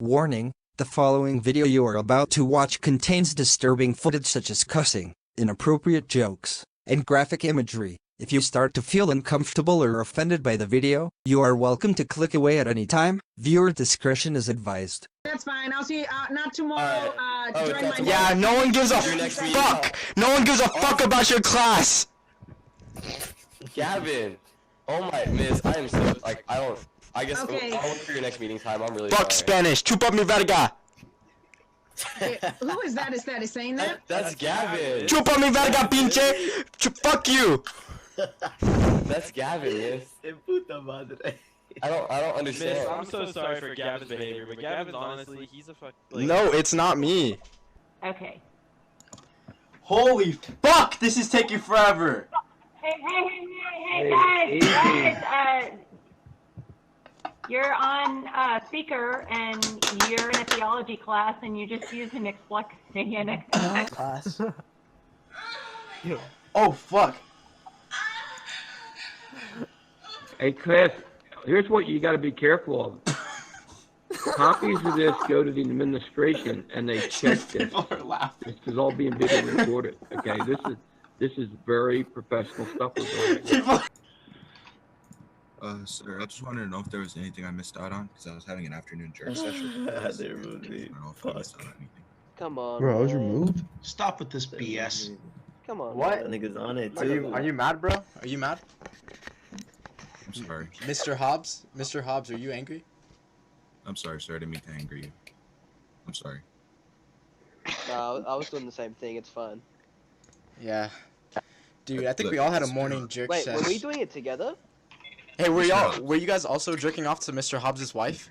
Warning, the following video you are about to watch contains disturbing footage such as cussing, inappropriate jokes, and graphic imagery. If you start to feel uncomfortable or offended by the video, you are welcome to click away at any time. Viewer discretion is advised. That's fine. I'll see you not tomorrow. To join my Yeah, no one gives a fuck. No one gives a fuck about your class. Gavin, oh my miss, I am so I guess Okay. I'll wait for your next meeting time. I'm really Fuck sorry. Spanish. Chupa mi verga. Who is that? Is saying that? That's Gavin. Chupa mi verga, pinche. Fuck you. That's Gavin, miss. Puta madre. I don't Miss, understand. I'm so sorry for Gavin's behavior, but Gavin's honestly, he's a fuck. Like, No, it's not me. Okay. Holy fuck, this is taking forever. Hey, guys, you're on speaker and you're in a theology class and you just used an expletive. Class. Oh fuck. Hey, Chris, here's what you got to be careful of. Copies of this go to the administration, and they check this. People are laughing. This is all being video recorded. Okay, this is very professional stuff we're doing. People. Sir, I just wanted to know if there was anything I missed out on because I was having an afternoon jerk session. They removed me. I don't know if I missed out on anything. Come on. Bro, I was man. removed? Stop with this BS. Come on. What? man. Niggas on it Are too. you mad, bro? Are you mad? I'm sorry. Mr. Hobbs? Mr. Hobbs, are you angry? I'm sorry, sir. I didn't mean to anger you. I'm sorry. No, I was doing the same thing. It's fun. Yeah. Dude, I think we all had a morning jerk Wait, session. were we doing it together? Hey, were you guys also jerking off to Mr. Hobbs' wife?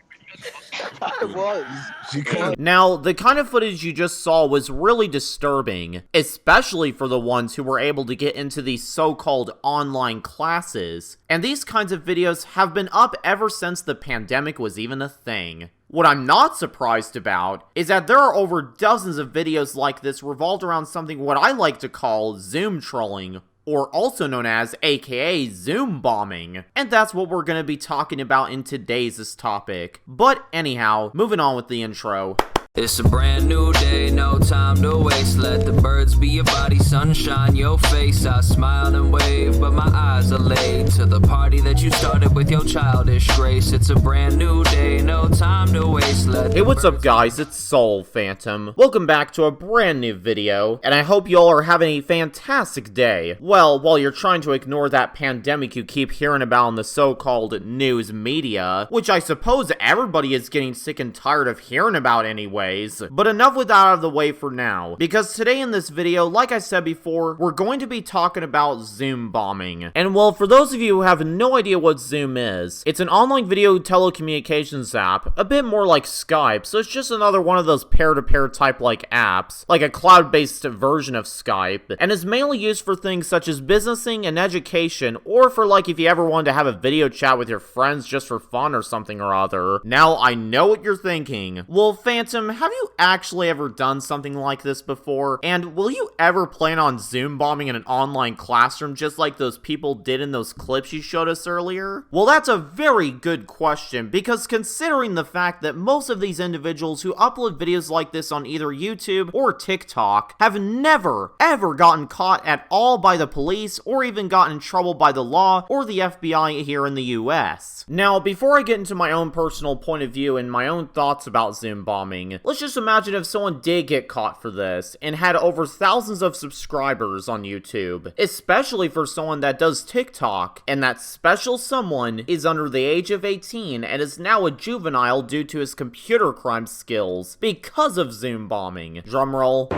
I was. Now, the kind of footage you just saw was really disturbing, especially for the ones who were able to get into these so-called online classes. And these kinds of videos have been up ever since the pandemic was even a thing. What I'm not surprised about is that there are over dozens of videos like this revolved around something what I like to call Zoom trolling, or also known as aka Zoom bombing. And that's what we're going to be talking about in today's topic. But anyhow, moving on with the intro. It's a brand new day, no time to waste. Let the birds be your body, sunshine your face. I smile and wave, but my eyes are laid to the party that you started with your childish grace. It's a brand new day, no time to waste. Hey, what's up guys, it's Soul Phantom. Welcome back to a brand new video, and I hope y'all are having a fantastic day. Well, while you're trying to ignore that pandemic you keep hearing about in the so-called news media, which I suppose everybody is getting sick and tired of hearing about anyway. But enough with that out of the way for now, because today in this video, like I said before, we're going to be talking about Zoom bombing. And well, for those of you who have no idea what Zoom is, it's an online video telecommunications app, a bit more like Skype, so it's just another one of those pair-to-pair type like apps, like a cloud-based version of Skype, and is mainly used for things such as businessing and education, or for like if you ever wanted to have a video chat with your friends just for fun or something or other. Now, I know what you're thinking. Well, Phantom, have you actually ever done something like this before? And will you ever plan on Zoom bombing in an online classroom just like those people did in those clips you showed us earlier? Well, that's a very good question, because considering the fact that most of these individuals who upload videos like this on either YouTube or TikTok have never, ever gotten caught at all by the police or even gotten in trouble by the law or the FBI here in the US. Now, before I get into my own personal point of view and my own thoughts about Zoom bombing, let's just imagine if someone did get caught for this and had over thousands of subscribers on YouTube, especially for someone that does TikTok, and that special someone is under the age of 18 and is now a juvenile due to his computer crime skills because of Zoom bombing. Drumroll.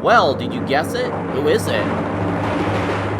Well, did you guess it? Who is it?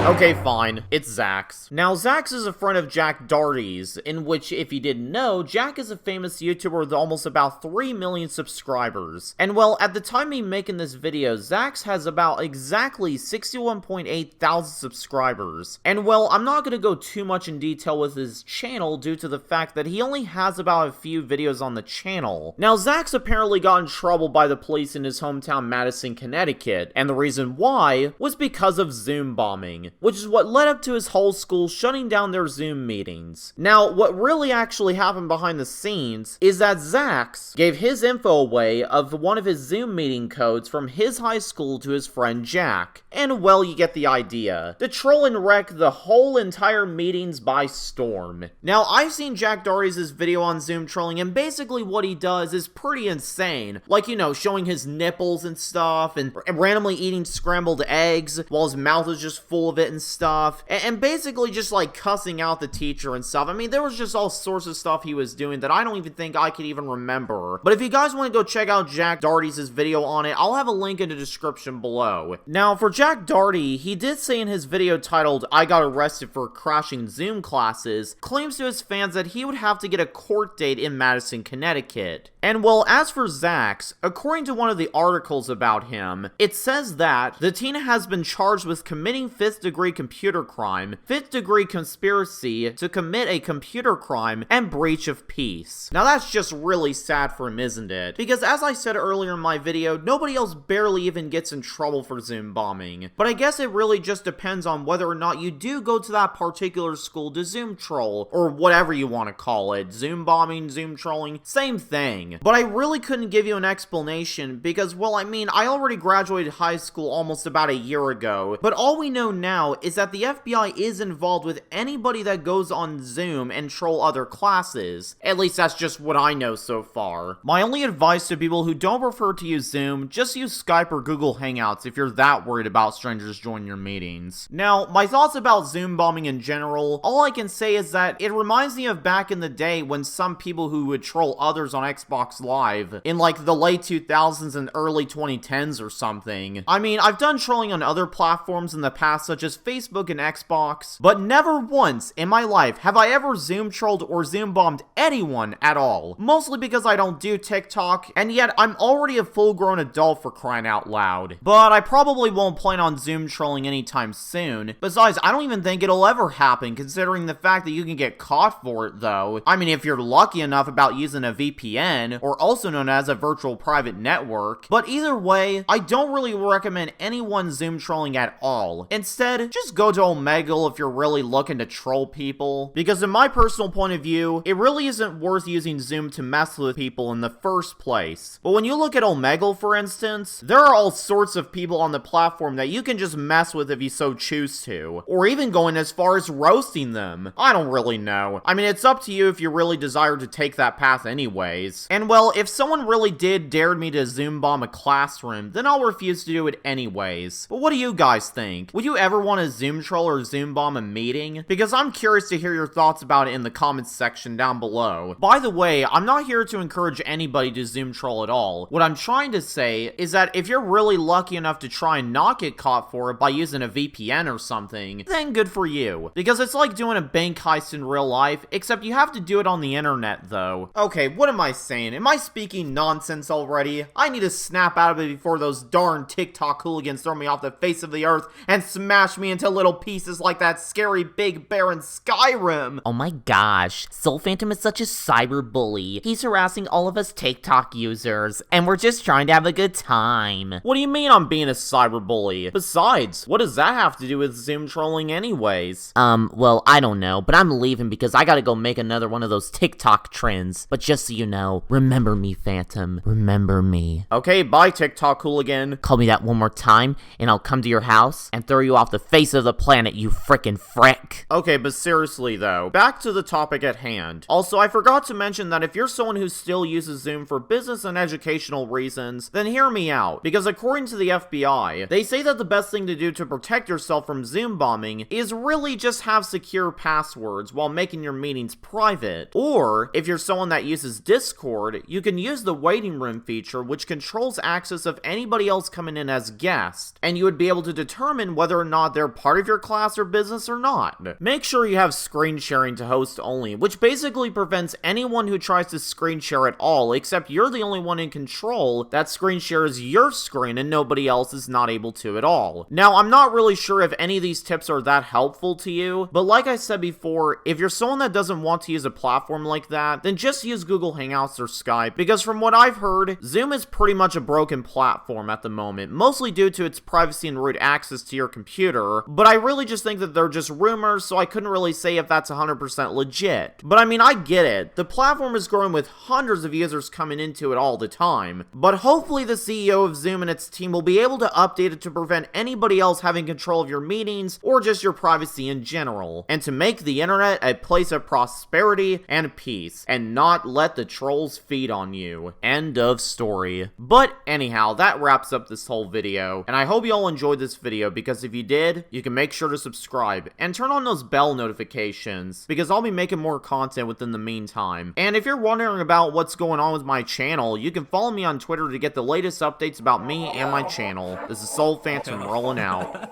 Okay, fine. It's Zax. Now, Zax is a friend of Jack Doherty's, in which, if you didn't know, Jack is a famous YouTuber with almost about 3 million subscribers. And well, at the time of me making this video, Zax has about exactly 61.8 thousand subscribers. And well, I'm not gonna go too much in detail with his channel due to the fact that he only has about a few videos on the channel. Now, Zax apparently got in trouble by the police in his hometown Madison, Connecticut, and the reason why was because of Zoom bombing. which is what led up to his whole school shutting down their Zoom meetings. Now, what really actually happened behind the scenes is that Zax gave his info away of one of his Zoom meeting codes from his high school to his friend Jack. And well, you get the idea. To troll and wreck the whole entire meetings by storm. Now, I've seen Jack Doherty's video on Zoom trolling, and basically what he does is pretty insane. Like, you know, showing his nipples and stuff, and randomly eating scrambled eggs while his mouth is just full of it and stuff. And basically just like cussing out the teacher and stuff. I mean, there was just all sorts of stuff he was doing that I don't even think I could even remember. But if you guys want to go check out Jack Doherty's video on it, I'll have a link in the description below. Now, for Jack Doherty, he did say in his video titled, "I got arrested for crashing Zoom classes," claims to his fans that he would have to get a court date in Madison, Connecticut. And well, as for Zax, according to one of the articles about him, it says that the teen has been charged with committing 5th degree computer crime, 5th degree conspiracy to commit a computer crime, and breach of peace. Now that's just really sad for him, isn't it? Because as I said earlier in my video, nobody else barely even gets in trouble for Zoom bombing. But I guess it really just depends on whether or not you do go to that particular school to Zoom troll, or whatever you want to call it. Zoom bombing, Zoom trolling, same thing. But I really couldn't give you an explanation because, well, I mean, I already graduated high school almost about a year ago, but all we know now is that the FBI is involved with anybody that goes on Zoom and troll other classes. At least that's just what I know so far. My only advice to people who don't prefer to use Zoom, just use Skype or Google Hangouts if you're that worried about strangers joining your meetings. Now, my thoughts about Zoom bombing in general, all I can say is that it reminds me of back in the day when some people who would troll others on Xbox Live in like the late 2000s and early 2010s or something. I mean, I've done trolling on other platforms in the past such as Facebook and Xbox, but never once in my life have I ever Zoom trolled or Zoom bombed anyone at all. Mostly because I don't do TikTok, and yet I'm already a full-grown adult for crying out loud. But I probably won't plan on Zoom trolling anytime soon. Besides, I don't even think it'll ever happen considering the fact that you can get caught for it though. I mean, if you're lucky enough about using a VPN, or also known as a virtual private network. But either way, I don't really recommend anyone Zoom trolling at all. Instead, just go to Omegle if you're really looking to troll people. Because in my personal point of view, it really isn't worth using Zoom to mess with people in the first place. But when you look at Omegle, for instance, there are all sorts of people on the platform that you can just mess with if you so choose to. Or even going as far as roasting them. I don't really know. I mean, it's up to you if you really desire to take that path anyways. And well, if someone really did dare me to Zoom bomb a classroom, then I'll refuse to do it anyways. But what do you guys think? Would you ever want to Zoom troll or Zoom bomb a meeting? Because I'm curious to hear your thoughts about it in the comments section down below. By the way, I'm not here to encourage anybody to Zoom troll at all. What I'm trying to say is that if you're really lucky enough to try and not get caught for it by using a VPN or something, then good for you. Because it's like doing a bank heist in real life, except you have to do it on the internet though. Okay, what am I saying? Am I speaking nonsense already? I need to snap out of it before those darn TikTok hooligans throw me off the face of the earth and smash me into little pieces like that scary big bear in Skyrim. Oh my gosh, Soul Phantom is such a cyber bully. He's harassing all of us TikTok users, and we're just trying to have a good time. What do you mean I'm being a cyber bully? Besides, what does that have to do with Zoom trolling anyways? Well, I don't know, but I'm leaving because I gotta go make another one of those TikTok trends. But just so you know, remember me, Phantom. Remember me. Okay, bye TikTok hooligan. Call me that one more time, and I'll come to your house and throw you off the face of the planet, you frickin' frick. Okay, but seriously though, back to the topic at hand. Also, I forgot to mention that if you're someone who still uses Zoom for business and educational reasons, then hear me out. Because according to the FBI, they say that the best thing to do to protect yourself from Zoom bombing is really just have secure passwords while making your meetings private. Or, if you're someone that uses Discord, you can use the waiting room feature which controls access of anybody else coming in as guests, and you would be able to determine whether or not they're part of your class or business or not. Make sure you have screen sharing to host only, which basically prevents anyone who tries to screen share at all, except you're the only one in control that screen shares your screen and nobody else is not able to at all. Now, I'm not really sure if any of these tips are that helpful to you, but like I said before, if you're someone that doesn't want to use a platform like that, then just use Google Hangouts or Skype, because from what I've heard, Zoom is pretty much a broken platform at the moment, mostly due to its privacy and root access to your computer, either, but I really just think that they're just rumors, so I couldn't really say if that's 100% legit. But I mean, I get it. The platform is growing with hundreds of users coming into it all the time, but hopefully the CEO of Zoom and its team will be able to update it to prevent anybody else having control of your meetings or just your privacy in general, and to make the internet a place of prosperity and peace, and not let the trolls feed on you. End of story. But anyhow, that wraps up this whole video, and I hope you all enjoyed this video, because if you did, you can make sure to subscribe and turn on those bell notifications, because I'll be making more content within the meantime. And if you're wondering about what's going on with my channel, you can follow me on Twitter to get the latest updates about me and my channel. This is Soul Phantom rolling out.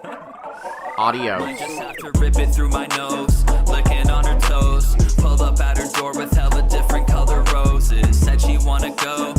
Adios. I just have to rip it through my nose, licking on her toes. Pulled up at her door with hella different color roses. Said she wanna go.